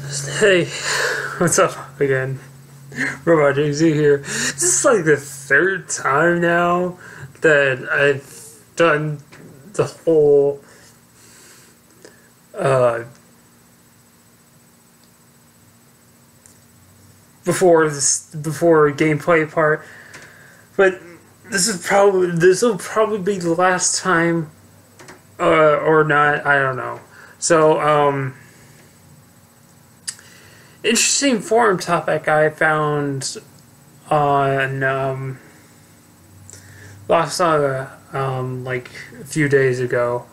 Hey, what's up again? Robot JZ here. This is like the third time now that I've done the whole before gameplay part, but this will probably be the last time, or not. I don't know. So interesting forum topic I found on Lost Saga like a few days ago.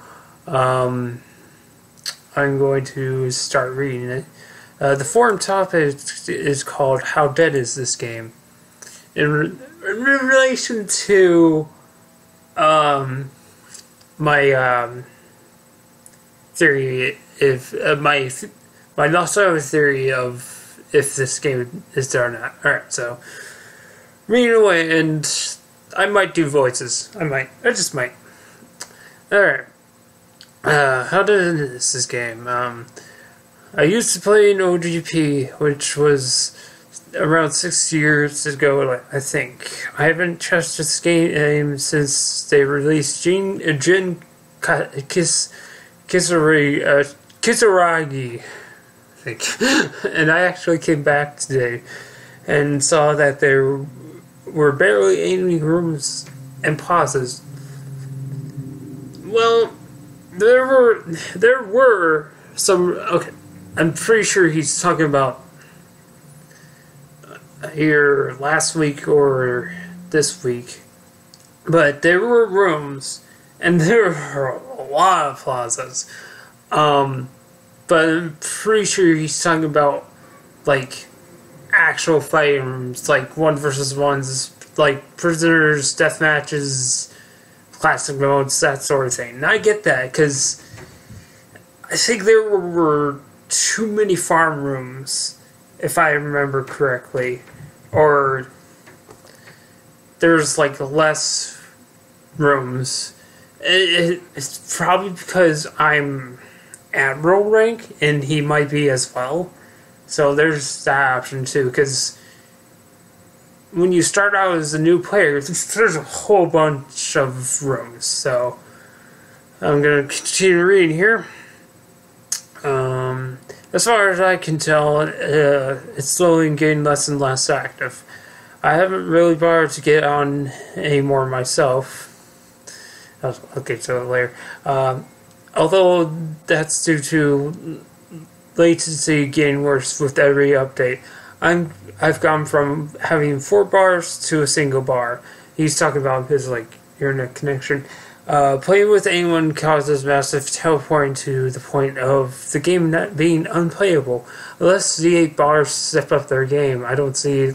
I'm going to start reading it. The forum topic is called "How Dead Is This Game?" In relation to my theory, if my Lost Saga theory of if this game is dead or not. Alright, so reading away, and I might do voices. I just might. Alright. How dead is this game? I used to play in OGP, which was around 6 years ago, I think. I haven't touched this game since they released Jin Kisaragi, I think. And I actually came back today and saw that there were barely any rooms and pauses. Well, there were some. Okay, I'm pretty sure he's talking about here last week or this week, but there were rooms and there were a lot of plazas. But I'm pretty sure he's talking about like actual fighting rooms, like 1 versus 1s, like prisoners, death matches, classic modes, that sort of thing. And I get that because I think there were too many farm rooms, if I remember correctly, or there's like less rooms. It's probably because I'm Admiral rank and he might be as well, so there's that option too, because when you start out as a new player there's a whole bunch of rooms. So I'm gonna continue reading here. As far as I can tell, it's slowly getting less and less active. I haven't really bothered to get on anymore myself. I'll get to it later. Although that's due to latency getting worse with every update. I've gone from having 4 bars to a single bar. He's talking about his internet connection. Playing with anyone causes massive teleporting to the point of the game not being unplayable. Unless the 8 bars step up their game, I don't see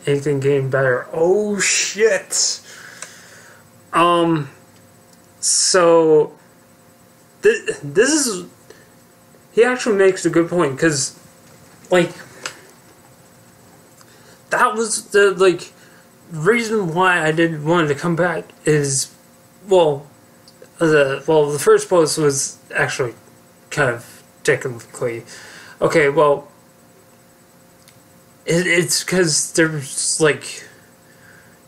anything getting better. Oh shit! So this is, he actually makes a good point, because that was the reason why I didn't want to come back is, the first post was actually kind of technically okay. Well, it's because there's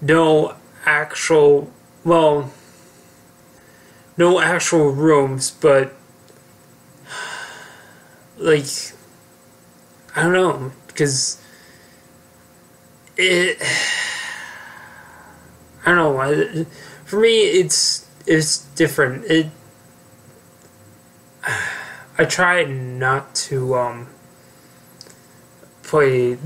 no actual rooms, but I don't know, because I don't know, for me it's different. I try not to play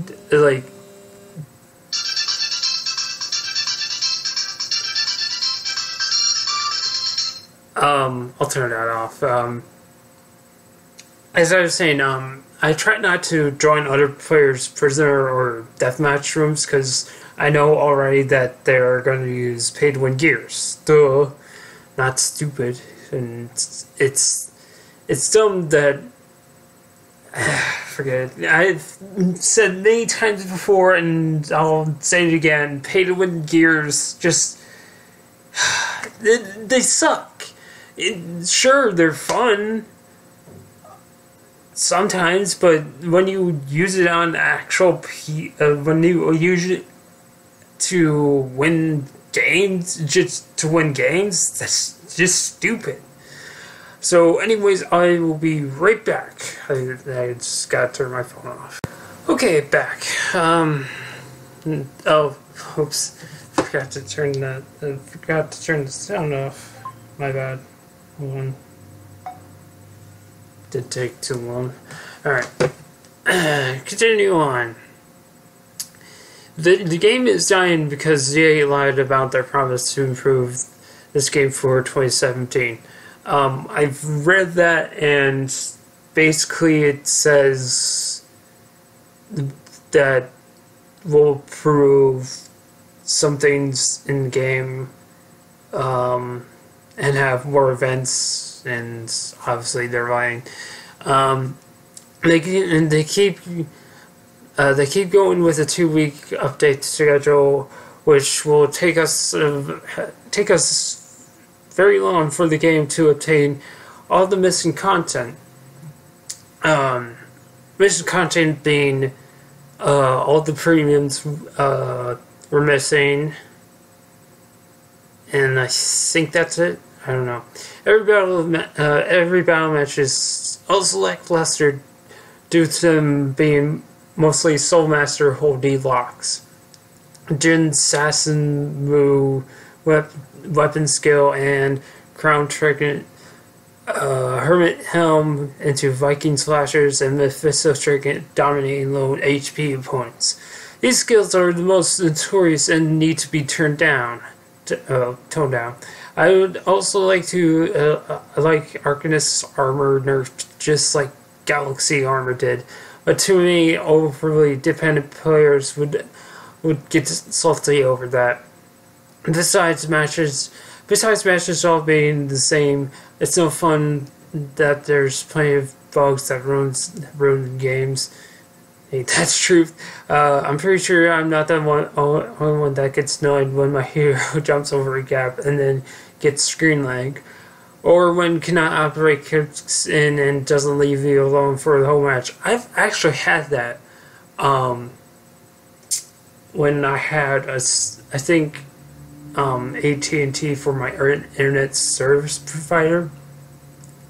I'll turn that off. As I was saying, I try not to join other players' prisoner or deathmatch rooms, because I know already that they're going to use pay-to-win gears. Duh. Not stupid. And it's dumb that... forget it. I've said many times before, and I'll say it again, pay-to-win gears just... they suck. Sure, they're fun, sometimes, but when you use it on actual when you use it to win games, just to win games, that's just stupid. So anyways, I will be right back. I just gotta turn my phone off. Okay, back. Oh, oops. Forgot to turn the sound off. My bad. Hold on. Did take too long. Alright. Continue on. The game is dying because EA lied about their promise to improve this game for 2017. I've read that, and basically it says that we'll prove some things in the game, and have more events, and obviously they're lying. They keep going with a 2-week update schedule, which will take us very long for the game to obtain all the missing content. Missing content being all the premiums were missing, and I think that's it. I don't know. Every battle match is also lackluster due to them being mostly Soulmaster holding locks. Jin Assassin Mu weapon skill and Crown Trident, Hermit Helm into Viking Slashers, and Mephisto Trident dominating low HP opponents. These skills are the most notorious and need to be toned down. I would also like to like Arcanist's armor nerfed just like Galaxy armor did, but too many overly dependent players would get salty over that. Besides matches all being the same, it's no fun that there's plenty of bugs that ruin games. Hey, that's truth. I'm pretty sure I'm not the only one that gets annoyed when my hero jumps over a gap and then gets screen lag, or when cannot operate kicks in and doesn't leave you alone for the whole match. I've actually had that when I had I think AT&T for my internet service provider,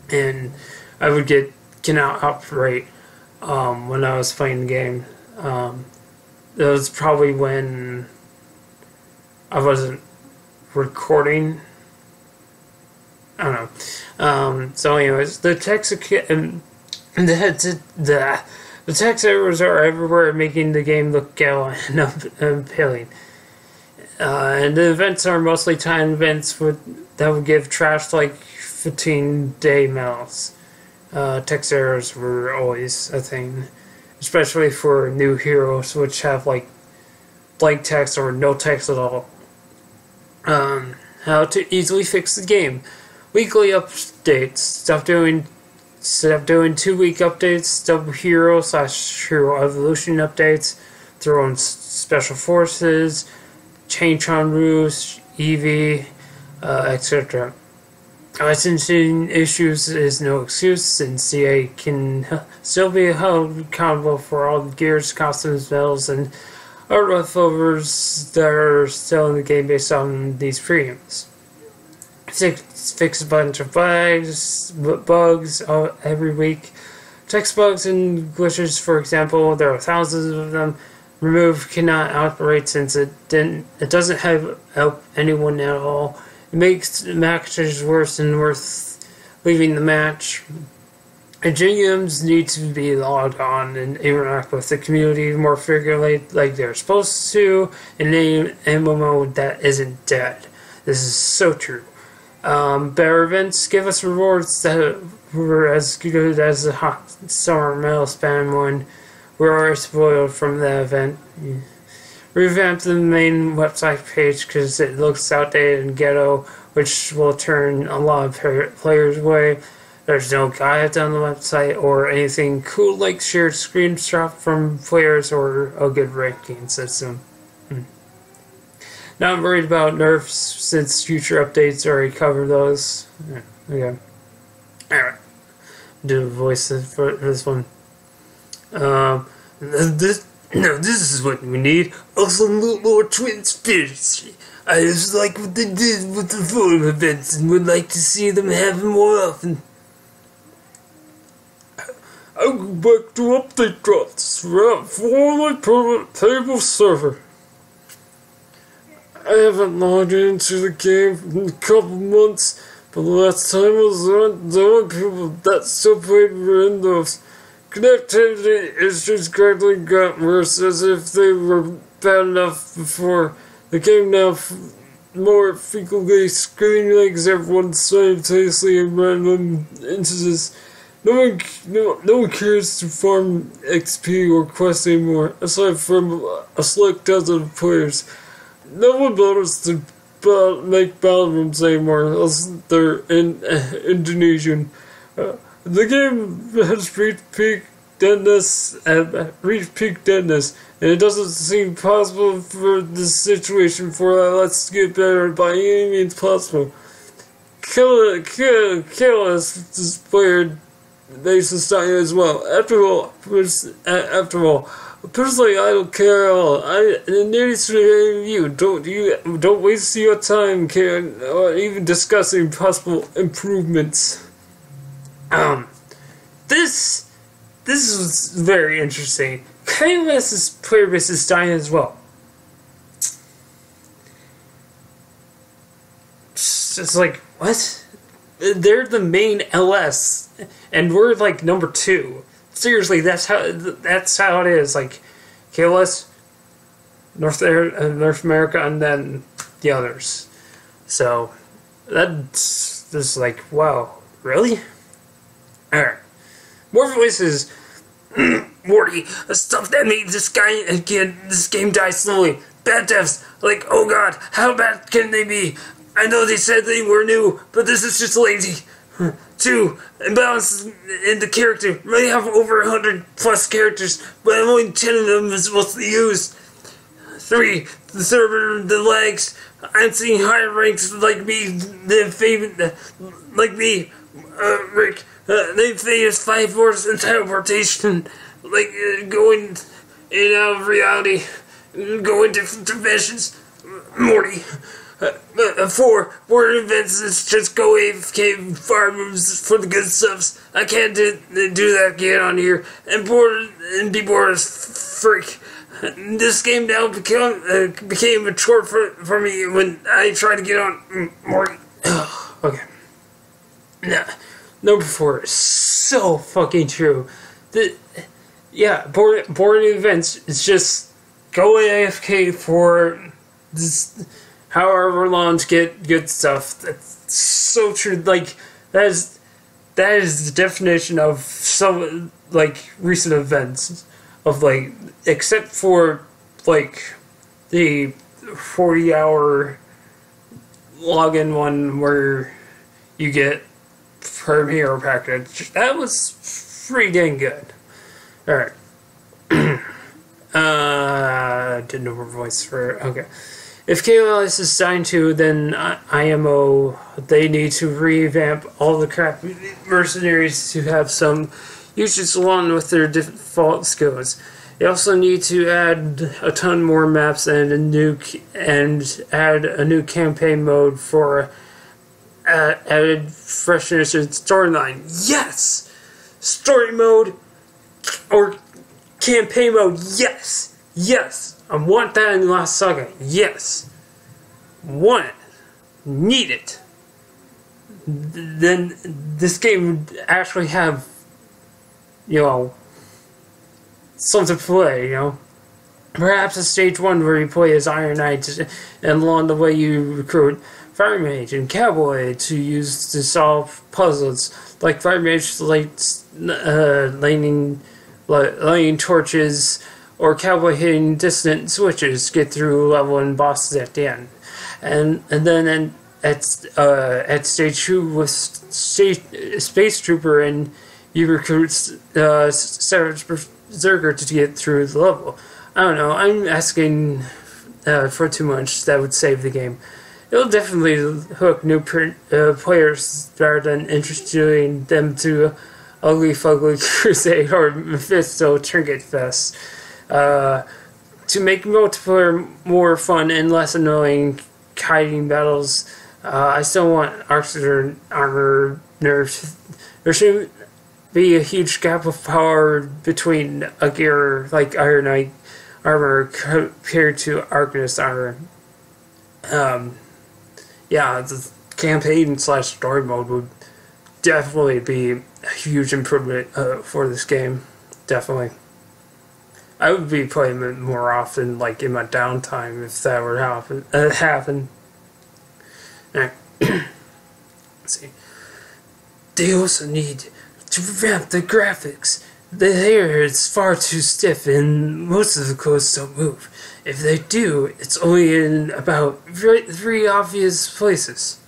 and I would get cannot operate when I was playing the game. That was probably when I wasn't recording. I don't know. So anyways, the text errors are everywhere, making the game look gallant and appealing. And the events are mostly timed events that would give trash like 15-day medals. Text errors were always a thing, especially for new heroes which have like blank text or no text at all. How to easily fix the game. Weekly updates. Stop doing 2-week updates. Double hero/hero evolution updates. Throw in special forces, change-on rules, EV, etc. Licensing issues is no excuse, since CA can still be held accountable for all the gears, costumes, medals, and art leftovers that are still in the game based on these premiums. Fix a bunch of bugs every week. Text bugs and glitches, for example, there are thousands of them. Remove cannot operate since it doesn't help anyone at all. It makes matches worse and worth leaving the match. GMs need to be logged on and interact with the community more frequently like they're supposed to in any MMO that isn't dead. This is so true. Better events give us rewards that were as good as the Hot Summer Metal Spam one. We're already spoiled from the event. Revamp the main website page because it looks outdated and ghetto, which will turn a lot of players away. There's no guide on the website or anything cool like shared screenshot from players or a good ranking system. Not worried about nerfs since future updates already cover those. Okay. Alright. do a voice for this one. This is what we need. Also, a little more transparency. I just like what they did with the photo events and would like to see them happen more often. I go back to update drops for my permanent playable server. I haven't logged into the game in a couple months, but the last time I was on, the only people that still played were in those. Connectivity issues gradually got worse, as if they were bad enough before. The game now more frequently screen legs everyone simultaneously in random instances. No one cares to farm XP or quest anymore, aside from a select dozen of players. No one bothers to make battle rooms anymore, unless they're in Indonesian. The game has reached peak deadness, and it doesn't seem possible for this situation for us to get better by any means possible. Kill us, this player makes the style as well. After all, personally, I don't care at all. Neither should any of you. Don't waste your time caring or even discussing possible improvements. This was very interesting. KOS's player base is dying as well. It's like, what? They're the main LS, and we're like number 2. Seriously, that's how it is. Like, KOS, North America, and then the others. So that's just like, wow, really? Alright. More voices. Morty, stuff that made this game die slowly. Bad devs, like, oh god, how bad can they be? I know they said they were new, but this is just lazy. 2, imbalance in the character. Really have over 100 plus characters, but only 10 of them is supposed to be used. 3, the server, the lags. I'm seeing higher ranks like me, Rick. They face 5 force and teleportation, like going in and out of reality, going different dimensions. Morty. 4, border events is just go AFK farm moves for the good stuffs. I can't do that again on here. And be bored as freak. This game now became a chore for me when I tried to get on Morty. Okay. Nah. Number 4 is so fucking true. Boarding events is just go AFK for this, however long to get good stuff. That's so true. Like, that is the definition of some, like, recent events. Of, like, except for, like, the 40-hour login one where you get per hero package. That was pretty dang good. Alright. Didn't know her voice for... Okay. If KOS is signed to, then IMO, they need to revamp all the crap mercenaries to have some usage along with their default skills. They also need to add a ton more maps and add a new campaign mode for added freshness and storyline. Yes! Story mode or campaign mode. Yes! Yes! I want that in Last Saga. Yes! Want it. Need it. Then this game would actually have, something to play, Perhaps a stage 1 where you play as Iron Knight and along the way you recruit Fire Mage and Cowboy to use to solve puzzles, like Fire Mage laying torches, or Cowboy hitting distant switches to get through level and bosses at the end. And then at stage 2 with Space Trooper, and you recruit Savage Berserker to get through the level. I don't know, I'm asking for too much that would save the game. It'll definitely hook new players rather than introducing them to Ugly Fugly Crusade or Mephisto Trinket Fest. To make multiplayer more fun and less annoying kiting battles, I still want Oxygen armor nerfed. There should be a huge gap of power between a gear like Iron Knight armor compared to Arcanist armor. Yeah, the campaign / story mode would definitely be a huge improvement for this game. Definitely. I would be playing it more often, like in my downtime, if that were happen. Alright. Let's see. They also need to revamp the graphics. The hair is far too stiff and most of the clothes don't move. If they do, it's only in about three obvious places.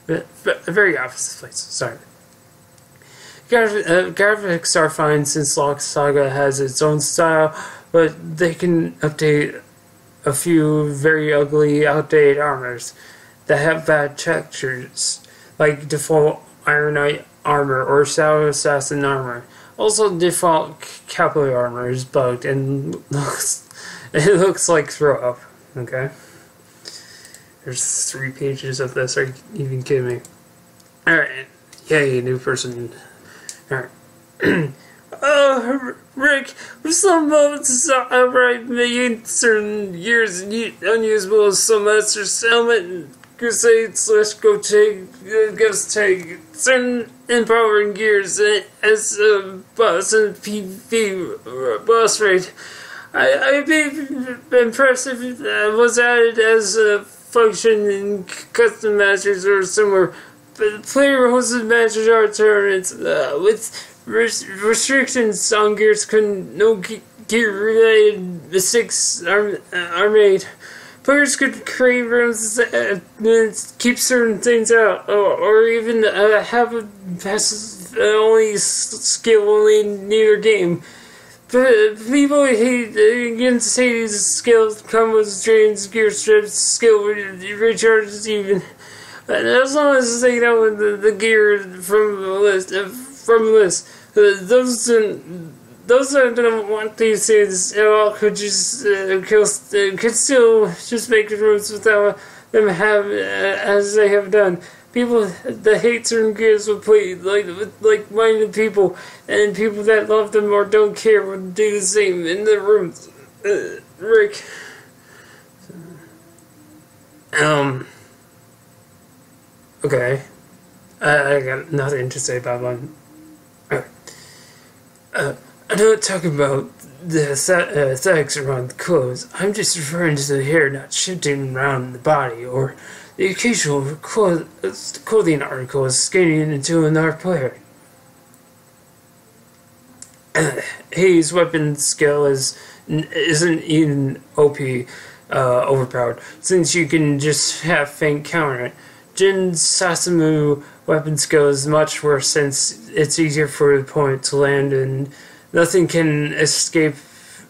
Very obvious places, sorry. Graphics are fine since Saga has its own style, but they can update a few very ugly, outdated armors that have bad textures, like default Iron Knight armor or Shadow Assassin armor. Also, default cavalry armor is bugged and looks like throw up. Okay, there's 3 pages of this. Are you even kidding me? All right, yay, new person. All right. Rick, with some moments outright making certain years unusable as some Master's Helmet, Crusade / Ghost Take, certain empowering gears as a boss and PvP boss raid. I'd be impressed if it was added as a function in custom matches or similar, but player-hosted matches are tournaments with restrictions on gears. No gear-related mistakes are made. Players could create rooms that keep certain things out, or even have a passive-only skill-only near game. But people hate against Hades' skills, combos, drains, gear strips, skill recharges even. And as long as they know the gear from the list, those that don't want these things at all could just could still just make rooms without them have as they have done. People that hate certain gears will play with like-minded people, and people that love them or don't care will do the same in their rooms. Rick. Okay. I got nothing to say about one. I'm not talking about the aesthetics around the clothes. I'm just referring to the hair not shifting around the body, or the occasional clothing articles skating into another player. Hades' weapon skill isn't even OP overpowered, since you can just have Feint counter it. Jin Sasamu weapon skill is much worse since it's easier for the opponent to land and nothing can escape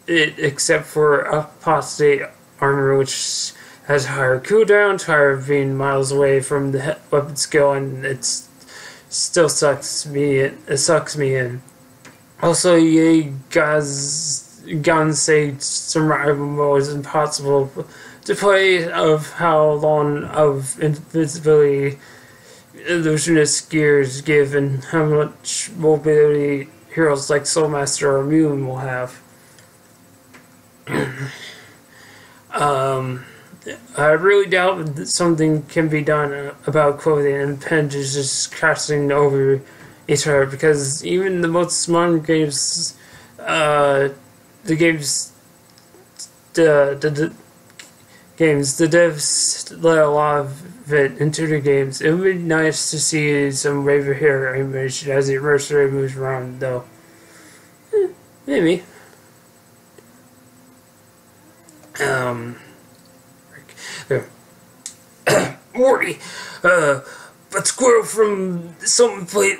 it except for apostate armor, which has higher cooldown, tired of being miles away from the weapon skill, and it still sucks me in. Also, Gansei survival mode is impossible to play of how long of invincibility illusionist gears give and how much mobility heroes like Soulmaster or Moon will have. I really doubt that something can be done about clothing and appendages just crossing over each other, because even the most modern games, the devs let a lot of it into the games. It would be nice to see some wave of hair animation as the adversary moves around, though. Maybe. Morty, but Squirrel from someone played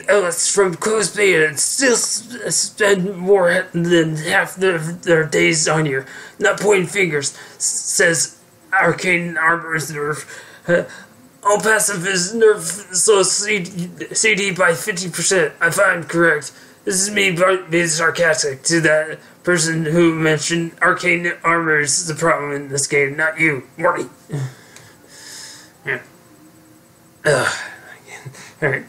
Ellis from Close Beta and still spend more than half their days on you. Not pointing fingers, says Arcane Armor's nerve. All passive is nerf slow CD by 50%. I find correct. This is me being sarcastic to that person who mentioned arcane armor is the problem in this game, not you, Morty. Yeah. Alright.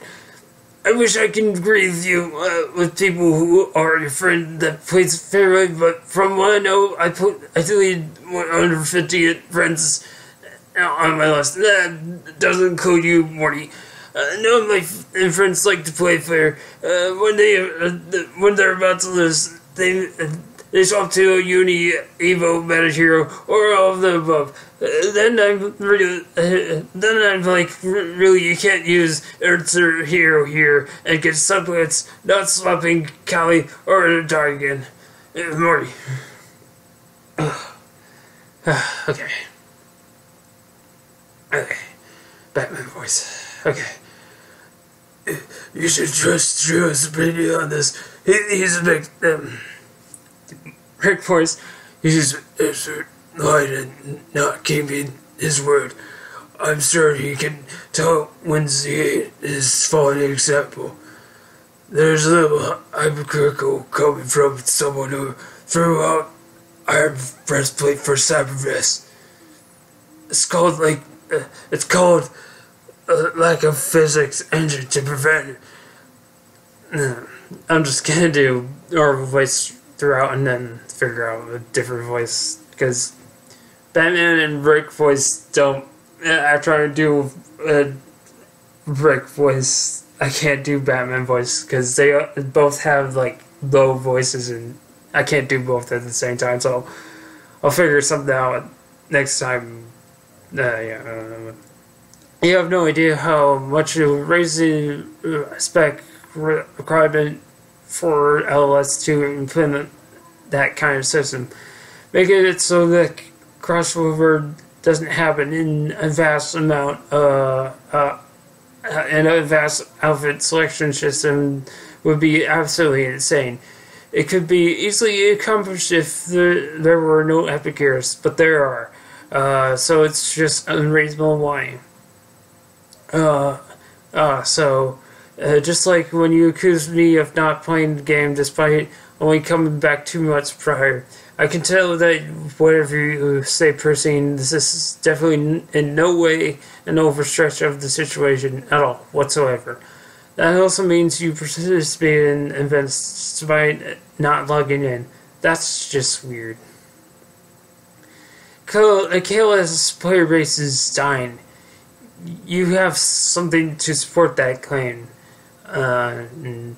I wish I can agree with you with people who are your friend that plays fairly, but from what I know, I deleted 150 friends on my list. That doesn't include you, Morty. None of my friends like to play fair. When they're about to lose, they swap to a Uni, Evo, Meta Hero, or all of the above. Then I'm like, really, you can't use Earth's Hero here and get supplements, not swapping Kali or Dargan. Morty. Okay. Okay. Batman voice. Okay. You should trust Drew's opinion on this. He's a big... Rick voice. He's lied and not keeping his word. I'm sure he can tell when he is following example. There's a little hypocritical coming from someone who threw out Iron Breastplate for Cybervest. It's called lack of physics engine to prevent it. I'm just gonna do our voice throughout and then figure out a different voice, because Batman and Rick voice don't. After I do a Rick voice, I can't do Batman voice because they both have like low voices and I can't do both at the same time. So I'll figure something out next time. Yeah. You have no idea how much you raise the spec requirement for LS to implement that kind of system. Making it so that crossover doesn't happen in a vast amount, in a vast outfit selection system would be absolutely insane. It could be easily accomplished if there were no epic heroes, but there are. So it's just unreasonable why. Just like when you accused me of not playing the game despite only coming back 2 months prior, I can tell that whatever you say, Percine, this is definitely in no way an overstretch of the situation at all, whatsoever. That also means you participated in events despite not logging in. That's just weird. Kayla's player base is dying. You have something to support that claim. And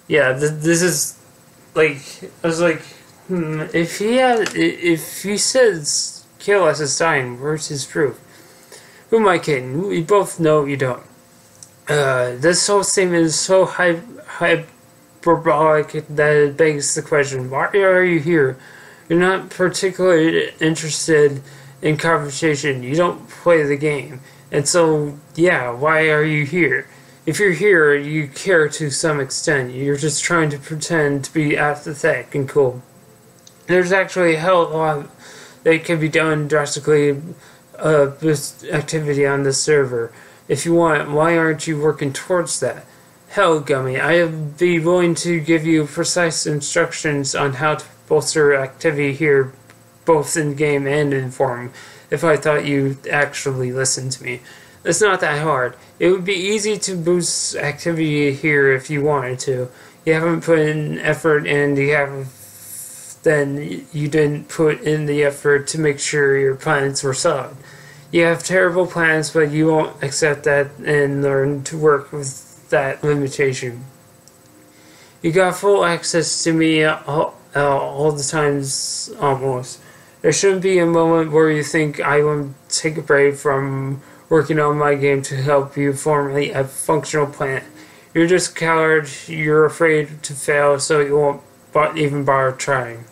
yeah, this is like, I was like, if he says KLS is dying, where's his proof? Who am I kidding? We both know you don't. This whole statement is so hyperbolic that it begs the question, why are you here? You're not particularly interested in conversation. You don't play the game. And so, yeah, why are you here? If you're here, you care to some extent. You're just trying to pretend to be apathetic and cool. There's actually a hell of a lot that can be done drastically boost activity on this server. If you want, why aren't you working towards that? Hell, Gummy, I'd be willing to give you precise instructions on how to bolster activity here, both in game and in forum, if I thought you'd actually listen to me. It's not that hard. It would be easy to boost activity here if you wanted to. You haven't put in effort, and then you didn't put in the effort to make sure your plans were solid. You have terrible plans, but you won't accept that and learn to work with that limitation. You got full access to me all the times, almost. There shouldn't be a moment where you think I will take a break from working on my game to help you formulate a functional plan. You're just a coward, you're afraid to fail, so you won't even bother trying.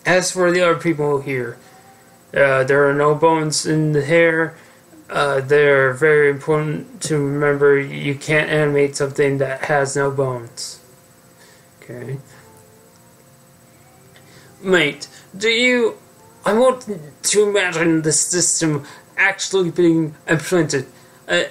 As for the other people here, there are no bones in the hair. They're very important to remember. You can't animate something that has no bones. Okay. Mate, I want to imagine this system actually being implemented.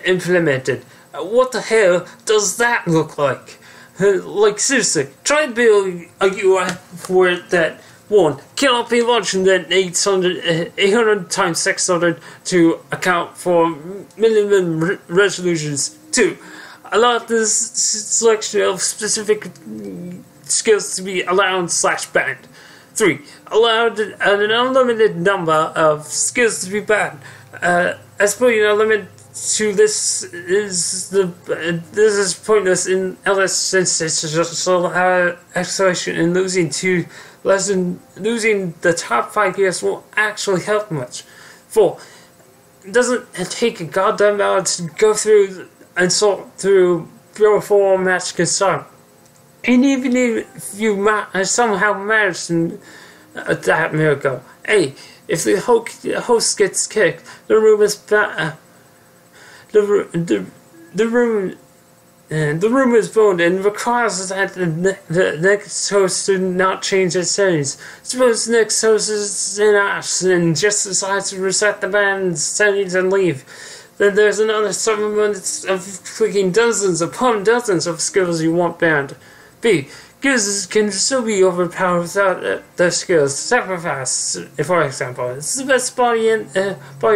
implemented. What the hell does that look like? Like, seriously, try building a UI for it that, 1, cannot be launched in then 800 times 600 to account for minimum resolutions. 2, allow this selection of specific skills to be allowed/banned. 3, allowed an unlimited number of skills to be banned. As per a limit to this is pointless in LS since it's just allow acceleration, and losing the top 5 gears won't actually help much. 4, it doesn't take a goddamn hour to go through and sort through before a match can start. And even if you somehow manage that miracle, hey, if the host gets kicked, the room is the room is boned and requires that the next host do not change its settings. Suppose the next host is in Ash and just decides to reset the band's settings and leave. Then there's another 7 minutes of clicking dozens upon dozens of skills you want banned. B. Skills can still be overpowered without the skills. Sacrifice, for example, it's the best body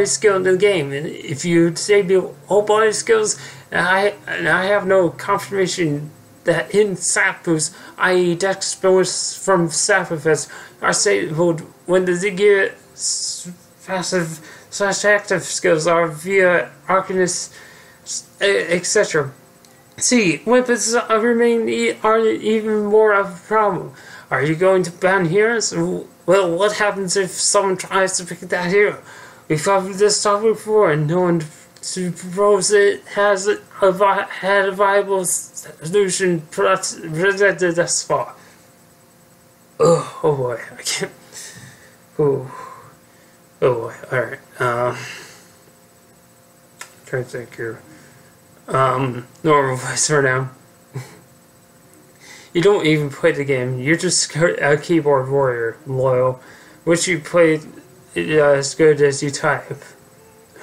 skill in the game. And if you disable all body skills, and I have no confirmation that hidden stat boosts, i.e. dex bonus from sacrifice, are disabled when the gear passive/active skills are via Arcanist, etc. C. Weapons are even more of a problem. Are you going to ban heroes? Well, what happens if someone tries to pick that hero? We've covered this topic before, and no one to propose it had a viable solution presented thus far. Oh boy, I can't. Oh boy, alright. Try to think here. Normal voice for now. You don't even play the game, you're just a keyboard warrior, loyal, which you play as good as you type.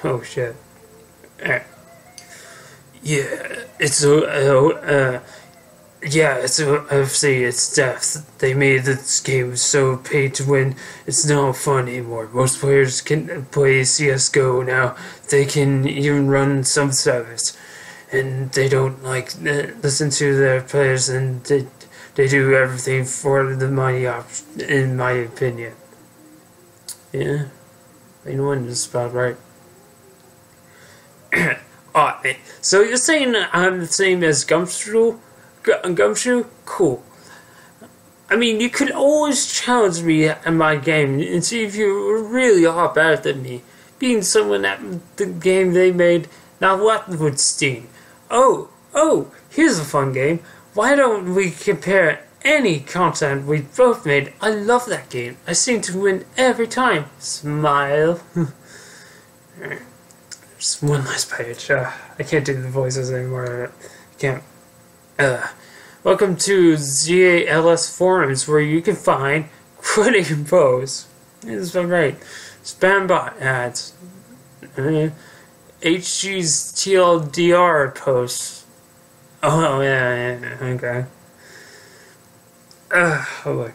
Oh shit. Yeah, it's obviously it's death. They made this game so pay to win, it's not fun anymore. Most players can play CSGO now, they can even run some service. And they don't listen to their players, and they do everything for the money in my opinion. Yeah, anyone is about right. Alright, so you're saying I'm the same as Gumshoe? Gumshoe? Cool. I mean, you could always challenge me in my game and see if you really are better than me. Being someone at the game they made, now what would Steam? Oh, here's a fun game. Why don't we compare any content we both made? I love that game. I seem to win every time. Smile. Just one last page. I can't do the voices anymore. I can't. Welcome to ZALS forums, where you can find quitting pose. It's right. Spam bot ads. HG's TLDR posts. Oh yeah, okay. Oh boy.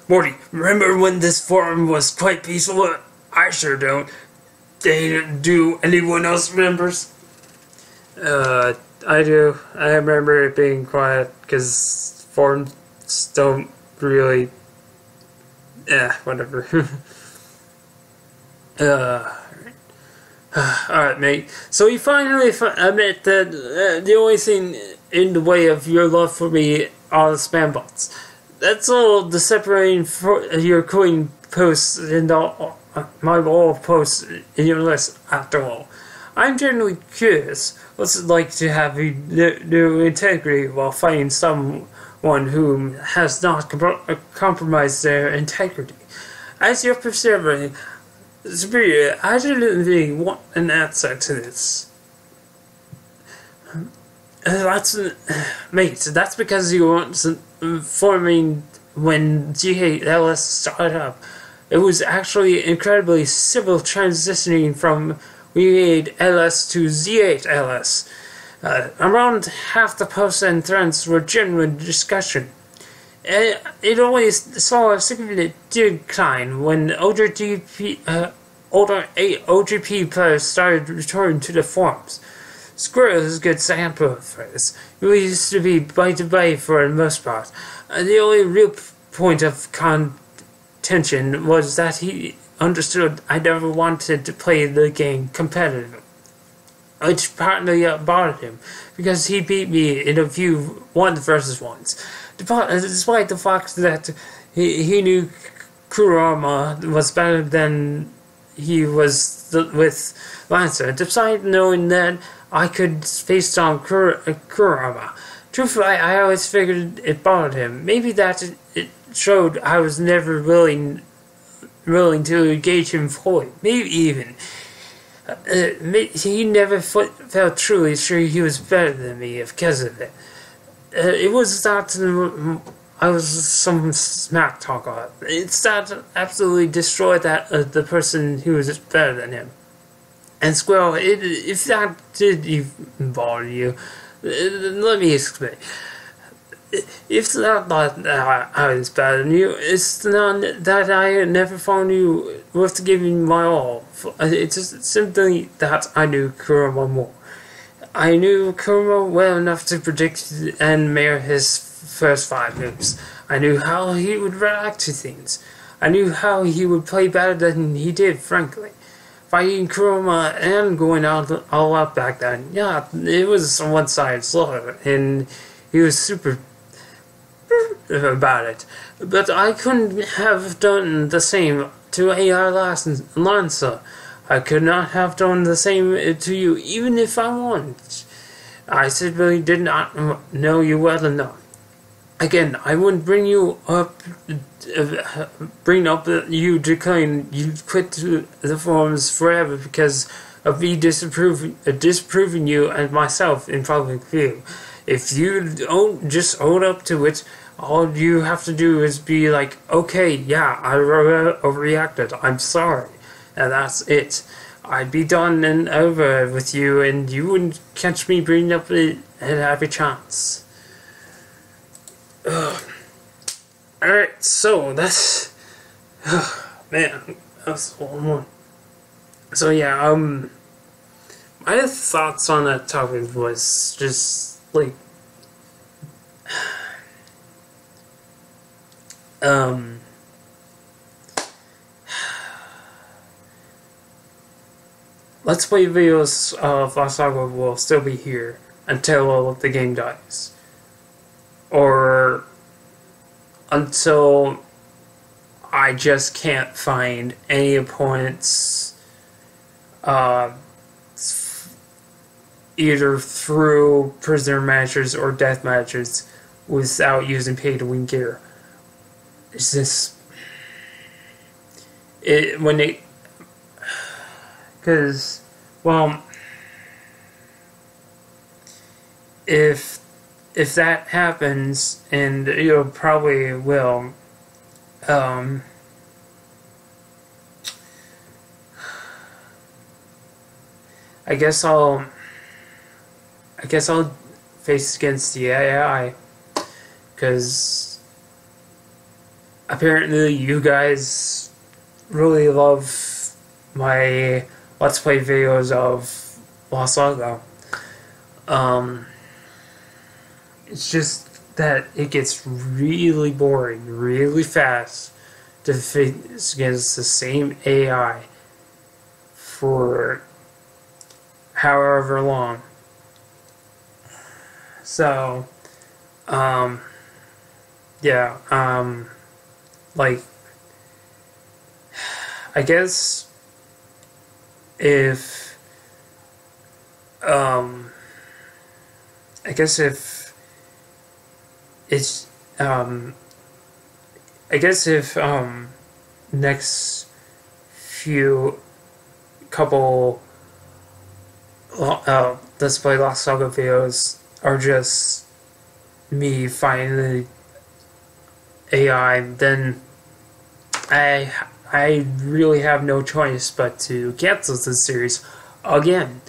Morty, remember when this forum was quite peaceful? I sure don't. Do anyone else remembers? I do. I remember it being quiet because forums don't really. Whatever. Alright, mate. So you finally admit that the only thing in the way of your love for me are the spam bots. That's all the separating for your quitting posts and my all posts in your list after all. I'm generally curious what's it like to have new integrity while fighting someone who has not compromised their integrity. As your preserver superior, I didn't really want an answer to this. Mate, that's because you weren't forming when GALS started up. It was actually incredibly civil transitioning from we made LS to Z8 LS. Around half the posts and threads were genuine discussion. It always saw a significant decline when older OGP players started returning to the forums. Squirrel is a good sample of this. We used to be bite-to-bite for the most part. The only real point of contention was that he understood I never wanted to play the game competitively, which partly bothered him, because he beat me in a few 1v1s. Despite the fact that he knew Kurama was better than he was with Lancer, despite knowing that I could face down Kurama. Truthfully, I always figured it bothered him. Maybe that it showed I was never willing to engage him fully. Maybe even he never felt truly sure he was better than me because of it. It was not I was some smack talk on it. It's not absolutely destroyed that the person who was better than him. And Squirrel, if that did even bother you, let me explain. It's not that I was better than you, it's not that I never found you worth giving my all. It's just simply that I knew Kurama more. I knew Kurama well enough to predict and mirror his first 5 moves. I knew how he would react to things. I knew how he would play better than he did, frankly. Fighting Kurama and going all out back then, yeah, it was a one-sided slaughter, and he was super about it. But I couldn't have done the same to AI Lancer. I could not have done the same to you, even if I wanted. I simply did not know you well enough. Again, I wouldn't bring up you declaring you quit the forums forever because of me disapproving you and myself in public view. If you don't just own up to it, all you have to do is be like, okay, yeah, I overreacted, I'm sorry, and that's it. I'd be done and over with you, and you wouldn't catch me bringing up it at every chance. Alright, so that's... man, that's one. So yeah, my thoughts on that topic was just, like... Let's Play videos of Saga will still be here until the game dies. Or until I just can't find any opponents either through prisoner matches or death matches without using pay-to-win gear. It's just... because, well, if that happens, and it probably will, I guess I'll face against the AI, because apparently you guys really love my Let's Play videos of Saga. It's just that it gets really boring really fast to face against the same AI for however long. So, yeah, like, I guess if next few couple Let's Play Lost Saga videos are just me finding AI, then I really have no choice but to cancel this series again.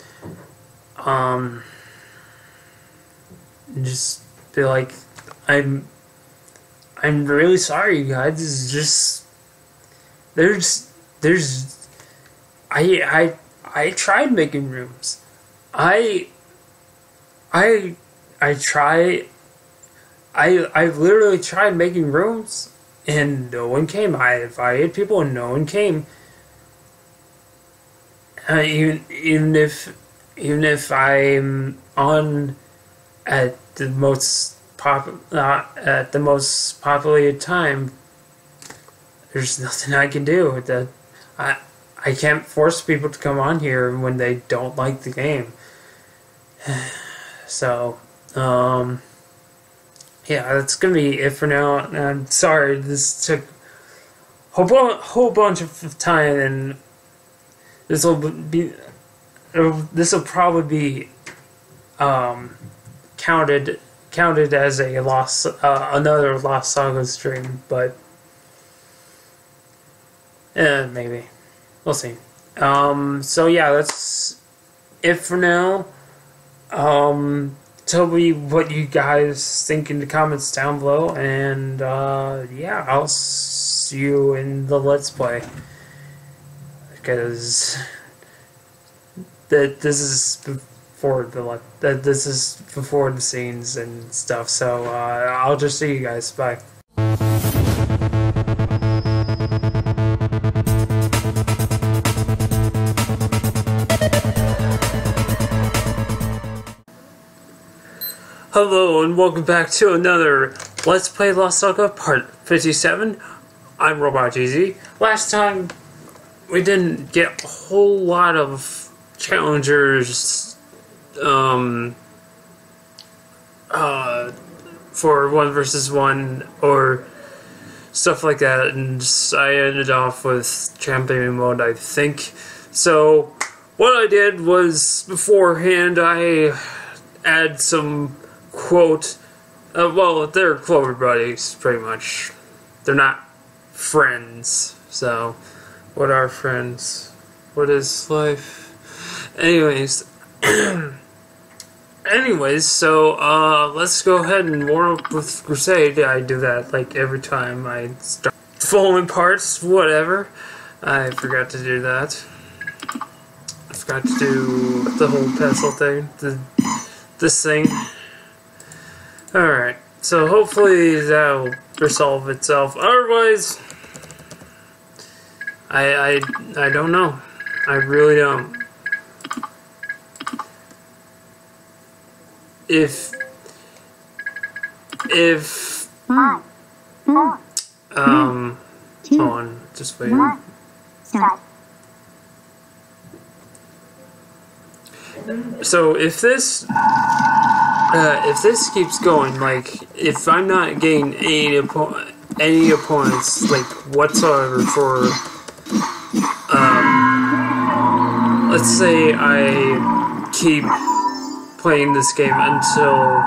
Just be like, I'm really sorry, you guys. It's just there's I tried making rooms. I literally tried making rooms and no one came. I invited people and no one came. Even if I'm on at the most populated time, there's nothing I can do. That I can't force people to come on here when they don't like the game. So, yeah, that's gonna be it for now. I'm sorry this took a whole bunch of time, and this will probably be counted as a another Lost Saga stream, but maybe we'll see. So yeah, that's it for now. Tell me what you guys think in the comments down below, and yeah, I'll see you in the Let's Play, because this is before the scenes and stuff. So I'll just see you guys. Bye. Hello and welcome back to another Let's Play Lost Saga Part 57. I'm Robot GZ. Last time we didn't get a whole lot of challengers for 1 versus 1 or stuff like that, and I ended off with champion mode, I think. So what I did was, beforehand, I add some quote, well, they're Clover buddies, pretty much. They're not friends, so what are friends? What is life? Anyways, so let's go ahead and war up with Crusade. I do that like every time I start falling parts, whatever. I forgot to do that. I forgot to do the whole pencil thing, this thing. Alright, so hopefully that'll resolve itself. Otherwise, I don't know. I really don't. If hold on, just wait. So if this keeps going, like, if I'm not getting any opponents, like, whatsoever for, let's say I keep playing this game until,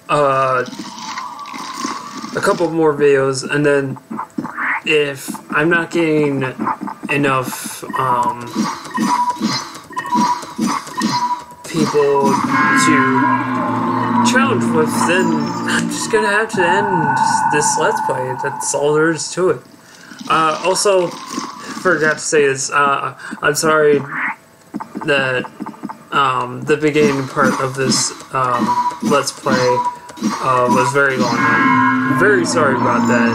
a couple more videos, and then if I'm not getting enough, people to challenge with, then I'm just gonna have to end this Let's Play. That's all there is to it. Also, forgot to say this, I'm sorry that the beginning part of this Let's Play was very long. I'm very sorry about that.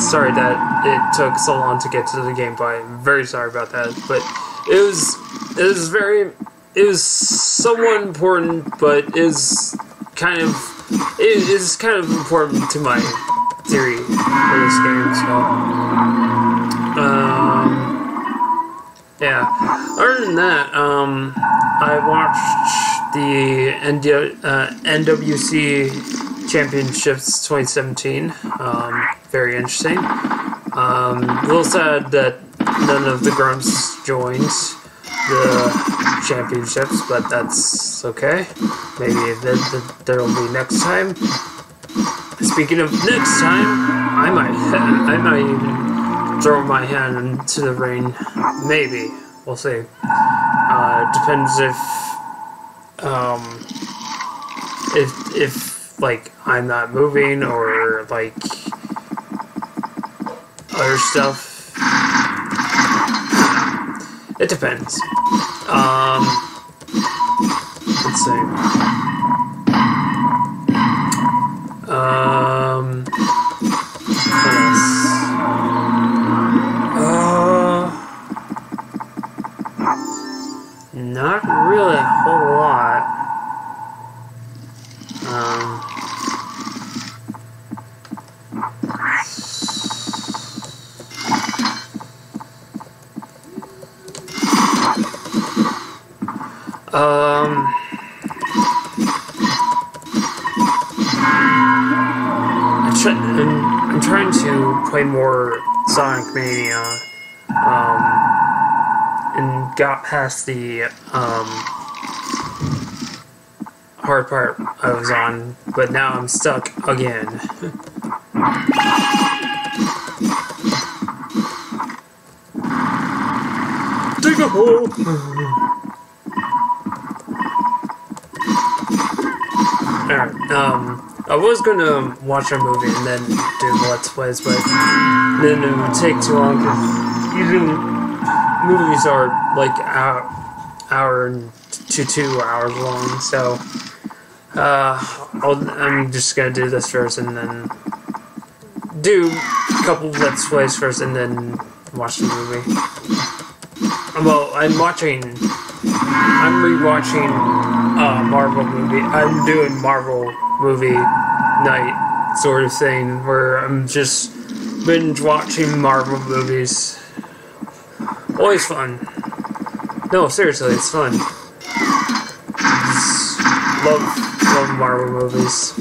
Sorry that it took so long to get to the gameplay. I'm very sorry about that, but it was somewhat important, but is kind of important to my theory for this game. So, yeah. Other than that, I watched the NWC Championships 2017. Very interesting. A little sad that none of the grunts joined the championships, but that's okay. Maybe there'll be next time. Speaking of next time, I might even throw my hand into the ring. Maybe. we'll see. Depends if like I'm not moving or like other stuff. It depends. Let's see. What else? Not really a whole lot. I'm trying to play more Sonic Mania, and got past the hard part I was on, but now I'm stuck again. Dig a hole! Alright, I was gonna watch a movie and then do Let's Plays, but then it would take too long because usually movies are like hour to 2 hours long, so I'm just gonna do this first and then do a couple Let's Plays first and then watch the movie. Well, I'm rewatching Marvel movie. I'm doing Marvel movie night sort of thing where I'm just binge watching Marvel movies. Always fun. No, seriously, it's fun. Just love Marvel movies.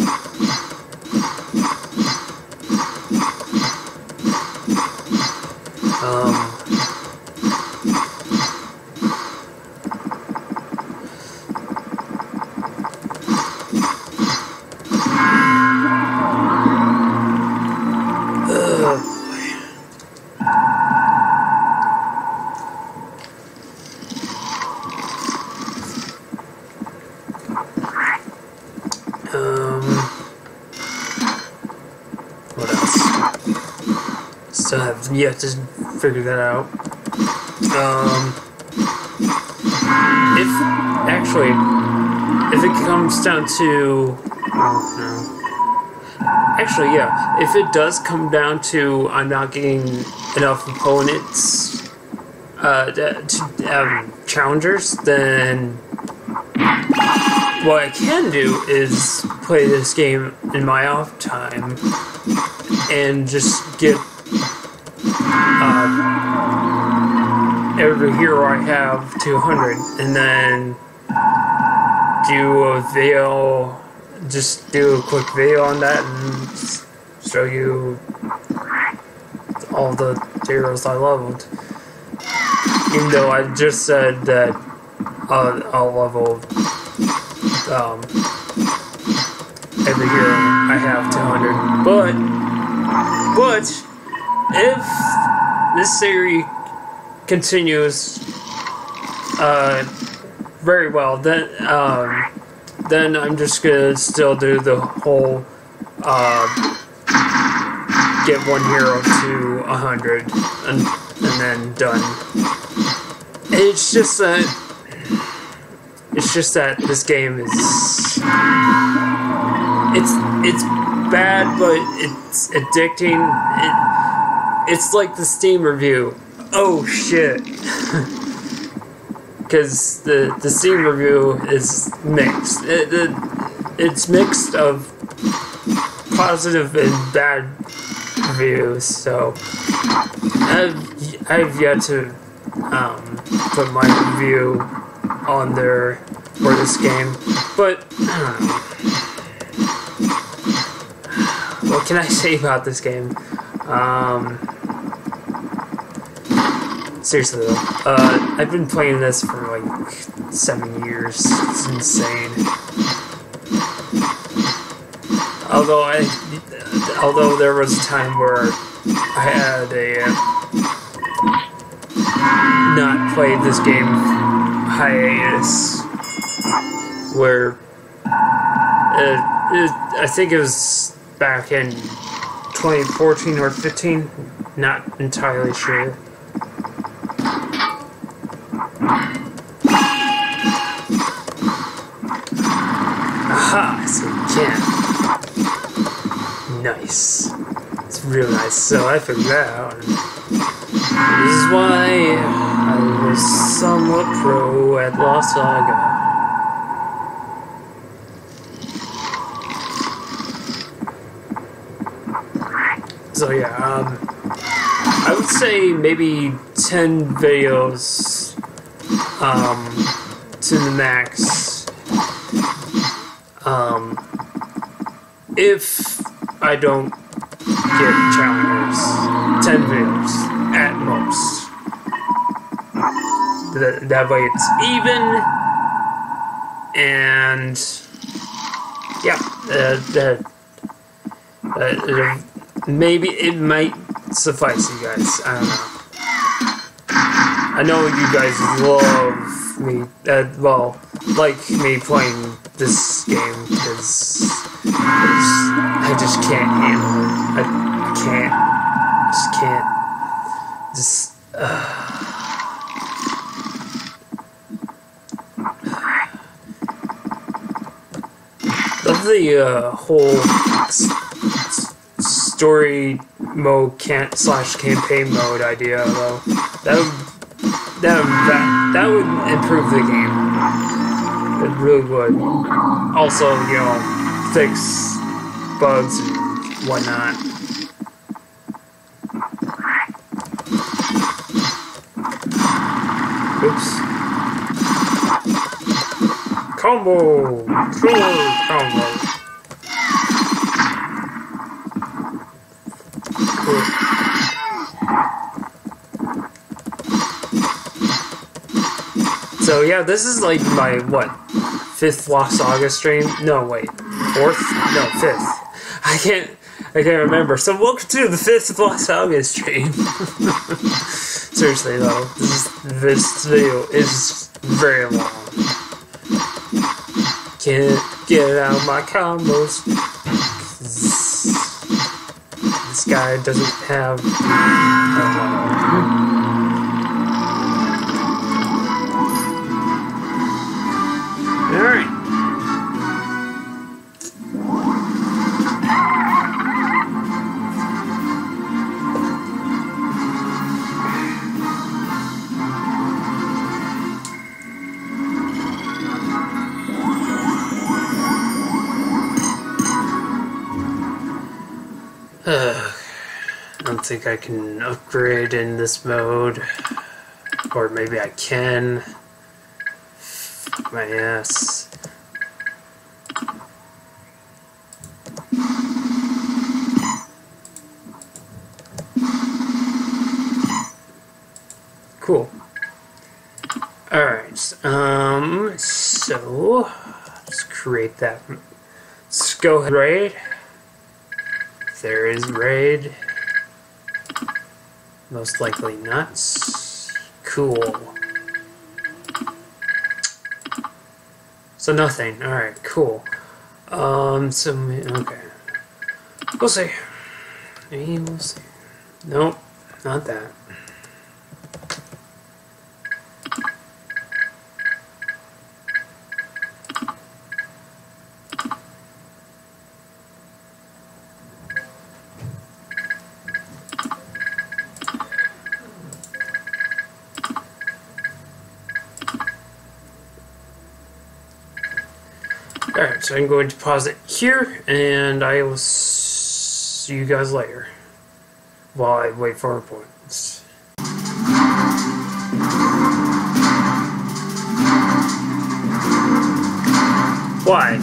What else? Still have yet to figure that out. If it comes down to, actually, yeah, if it does come down to I'm not getting enough opponents, challengers, then what I can do is play this game in my off time and just get every hero I have to 100 and then do a video, just do a quick video on that and show you all the heroes I loved. Even though I just said that I'll level every hero I have to 100. But if this series continues very well, then I'm just gonna still do the whole get one hero to 100 and then done. It's just that this game is it's bad, but it's addicting. It's like the Steam review. Oh shit. Because the Steam review is mixed. It's mixed of positive and bad reviews. So I've yet to put my review on there for this game, but what can I say about this game? Seriously though, I've been playing this for like 7 years. It's insane. Although there was a time where I had not played this game hiatus, where I think it was back in 2014 or 15, not entirely sure. Aha, so you can. Nice. It's real nice, so I figured that out. This is why I was somewhat pro at Saga. So yeah, I would say maybe 10 videos to the max. If I don't get challengers, 10 videos at most. That way it's even, and yeah, maybe it might suffice you guys. I don't know. I know you guys love me, well, like me playing this game, because I just can't handle it. I just love the whole story mode slash campaign mode idea, though. That would improve the game. It really would. Also, you know, fix bugs and whatnot. Oops. Combo! Killer combo! Cool. So yeah, this is like my, what, 5th Lost Saga stream? No, wait. 4th? No, 5th. I can't remember. So welcome to the 5th Lost Saga stream. Seriously though, this video is very long. Can't get out of my combos. This guy doesn't have... Alright. I don't think I can upgrade in this mode. Or maybe I can. My ass. Cool. Alright, so let's create that. Let's go ahead, raid. There is raid. Most likely nuts. Cool. So nothing. Alright, cool. Okay. We'll see. Maybe we'll see. Nope, not that. Alright, so I'm going to pause it here, and I will see you guys later while I wait for appointments. Why?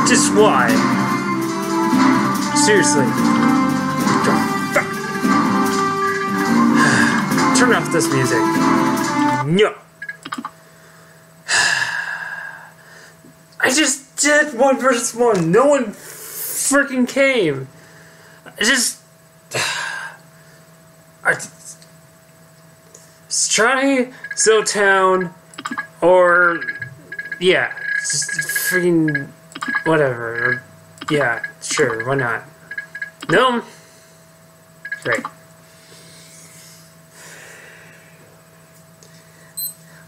Just why? Seriously. Turn off this music. No. I just did 1 versus 1. No one freaking came. Let's try Zilltown, or yeah, just freaking whatever. Or, yeah, sure, why not? No? Great.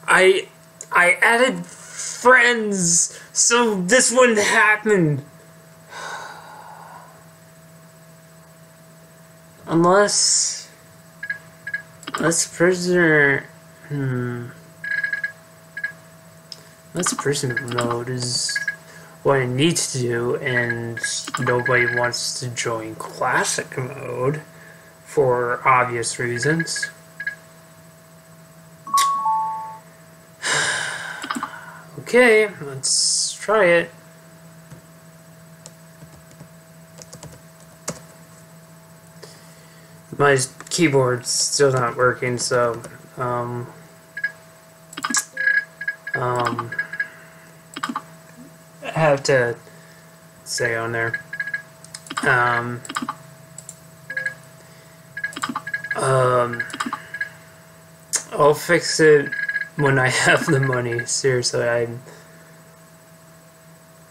I added friends so this wouldn't happen. Unless prisoner unless prisoner mode is what I need to do and nobody wants to join classic mode for obvious reasons. Okay, let's try it. My keyboard's still not working, so I have to say on there. I'll fix it when I have the money. Seriously, I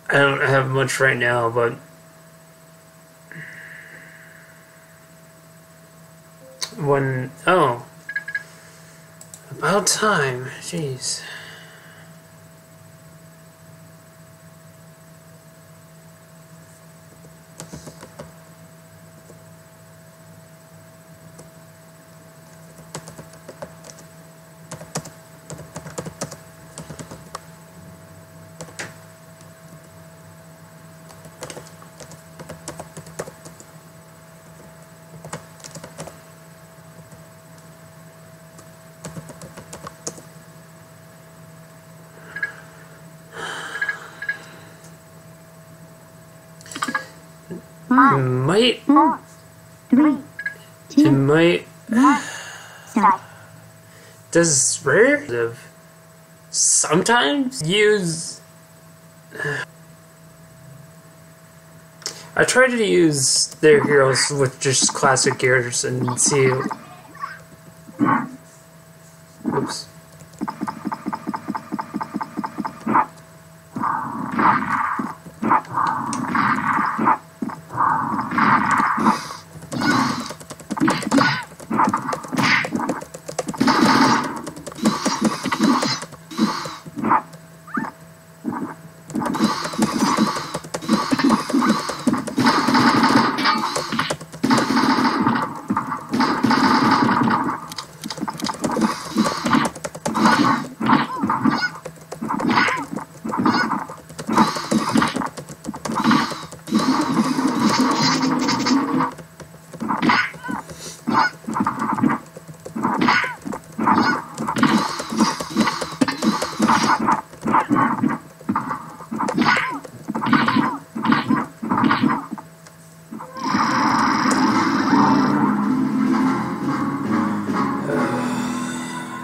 don't have much right now, but when about time. Jeez. Might 4, 3, 2, might 1, start. does rare sometimes use I try to use their heroes with just classic gears and see. Oops.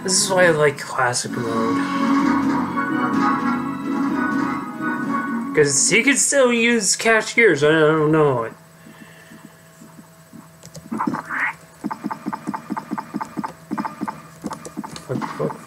This is why I like classic mode. Because he can still use catch gears, I don't know it. Fuck.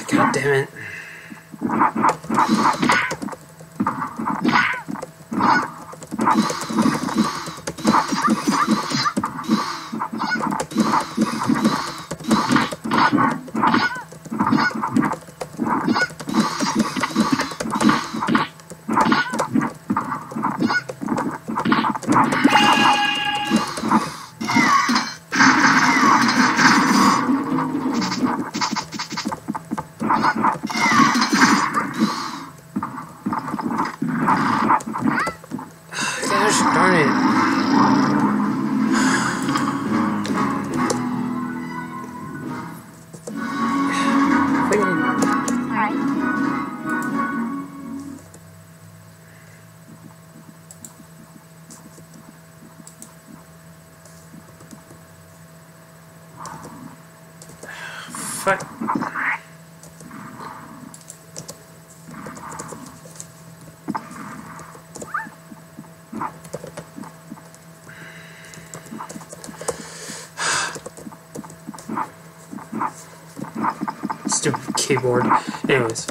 God damn it. Gosh darn it. fuck? Stupid keyboard. Anyways.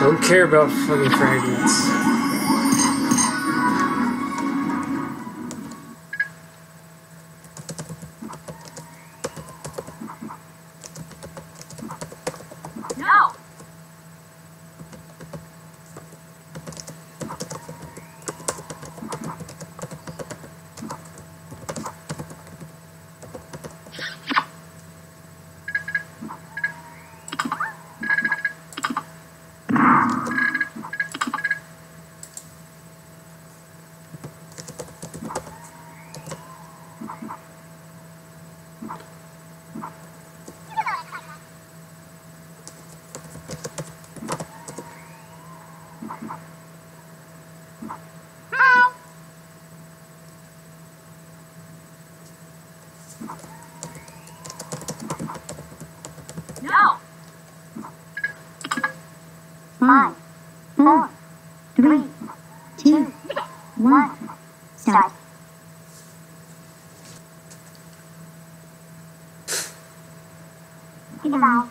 Don't care about fucking fragments. No! No! 5, 4, 3, 2, 1, start. Goodbye.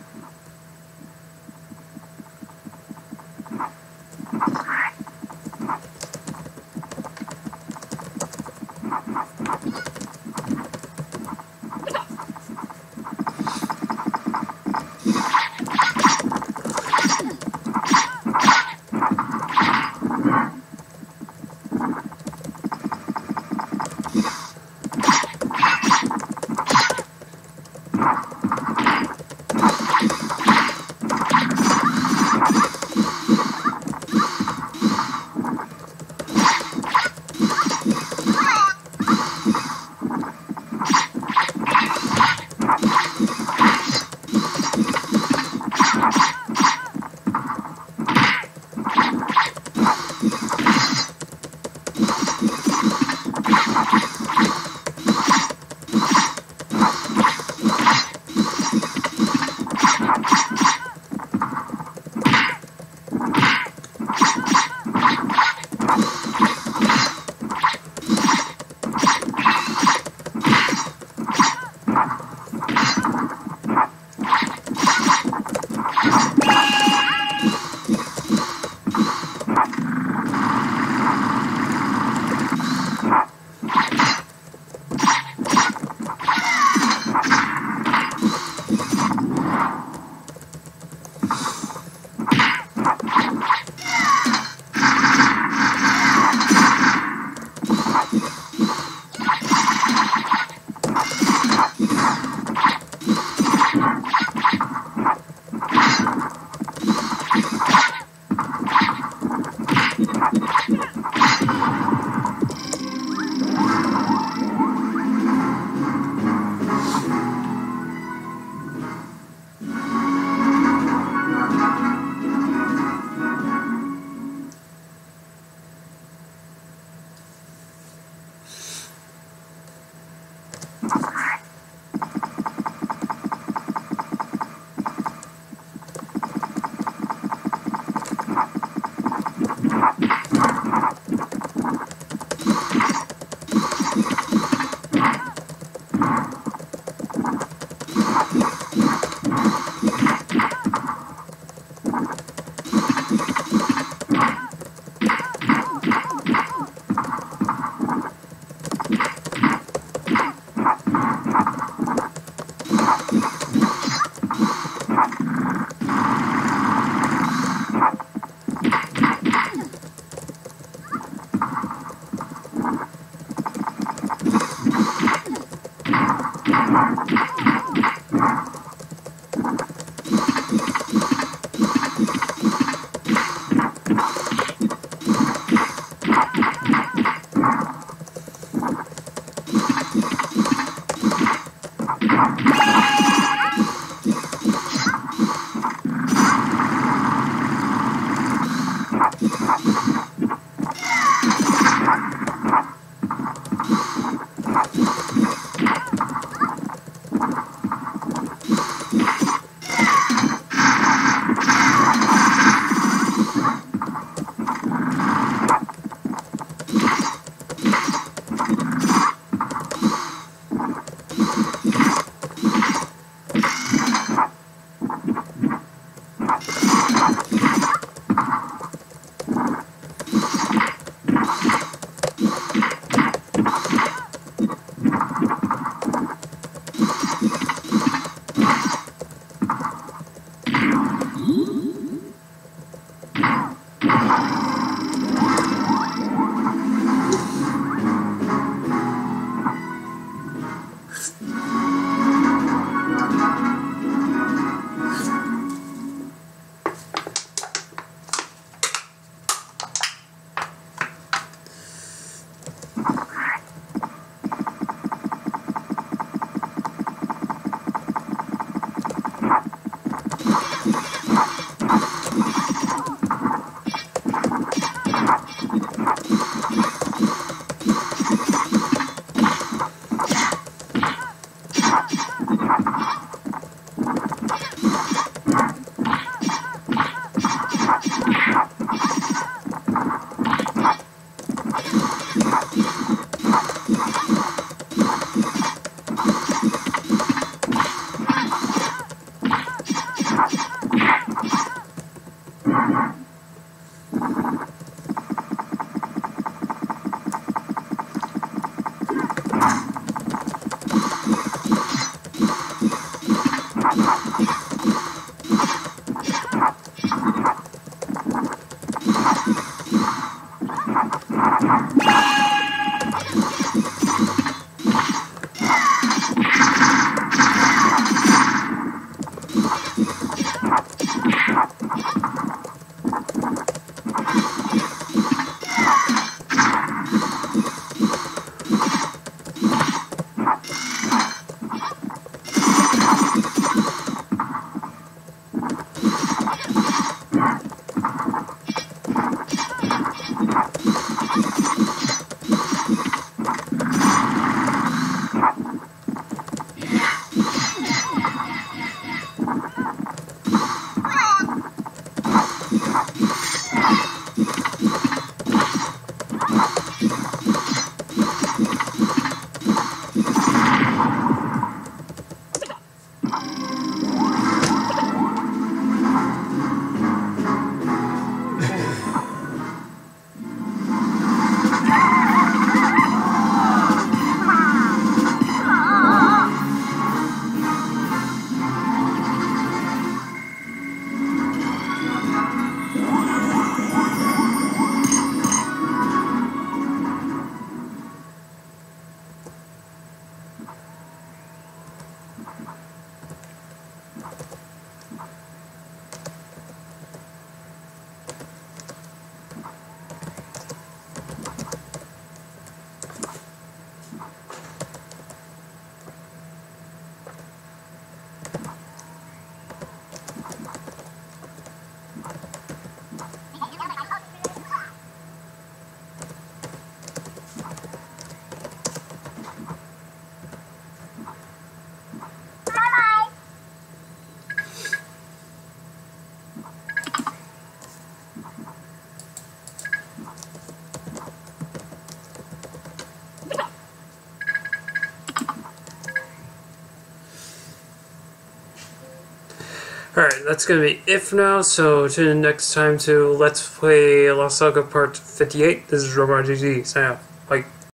Alright, that's gonna be it for now, so tune in next time to Let's Play Lost Saga Part 58. This is Robot GG, sign out. Bye.